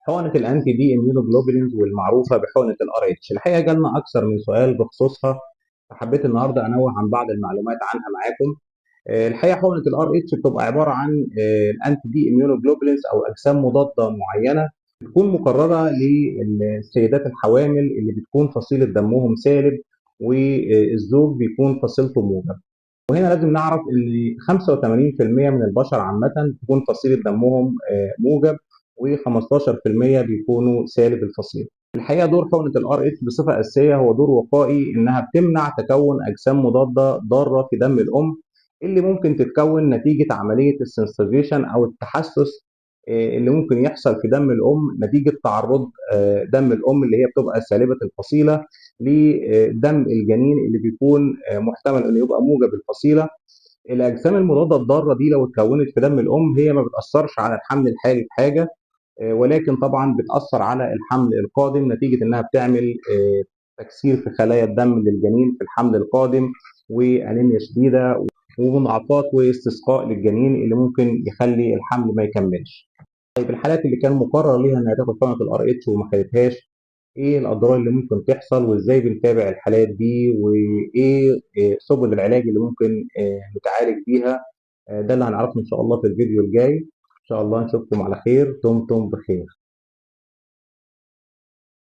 حقنة الانتي دي اميونوجلوبولينز والمعروفة بحقنة الار اتش. الحقيقة جالنا أكثر من سؤال بخصوصها، فحبيت النهاردة أنوه عن بعض المعلومات عنها معاكم. الحقيقة حقنة الار اتش بتبقى عبارة عن الانتي دي اميونوجلوبولينز أو أجسام مضادة معينة بتكون مقررة للسيدات الحوامل اللي بتكون فصيلة دمهم سالب والزوج بيكون فصيلته موجب. وهنا لازم نعرف ان 85% من البشر عامه بتكون فصيله دمهم موجب، و15% بيكونوا سالب الفصيله. الحقيقه دور حقنه الار اتش بصفه اساسيه هو دور وقائي، انها بتمنع تكون اجسام مضاده ضاره في دم الام اللي ممكن تتكون نتيجه عمليه السنسيفيشن او التحسس اللي ممكن يحصل في دم الام نتيجه تعرض دم الام اللي هي بتبقى سالبه الفصيله لدم الجنين اللي بيكون محتمل انه يبقى موجب الفصيله. الاجسام المضاده الضاره دي لو اتكونت في دم الام هي ما بتاثرش على الحمل الحالي بحاجه، ولكن طبعا بتاثر على الحمل القادم نتيجه انها بتعمل تكسير في خلايا الدم للجنين في الحمل القادم، وانيميا شديده ومضاعفات واستسقاء للجنين اللي ممكن يخلي الحمل ما يكملش. طيب الحالات اللي كان مقرر ليها انها تاخد حقنه الار اتش وما خدتهاش، ايه الاضرار اللي ممكن تحصل وازاي بنتابع الحالات دي، وايه سبل العلاج اللي ممكن نتعالج بيها؟ ده اللي هنعرفه ان شاء الله في الفيديو الجاي. ان شاء الله نشوفكم على خير، دمتم بخير.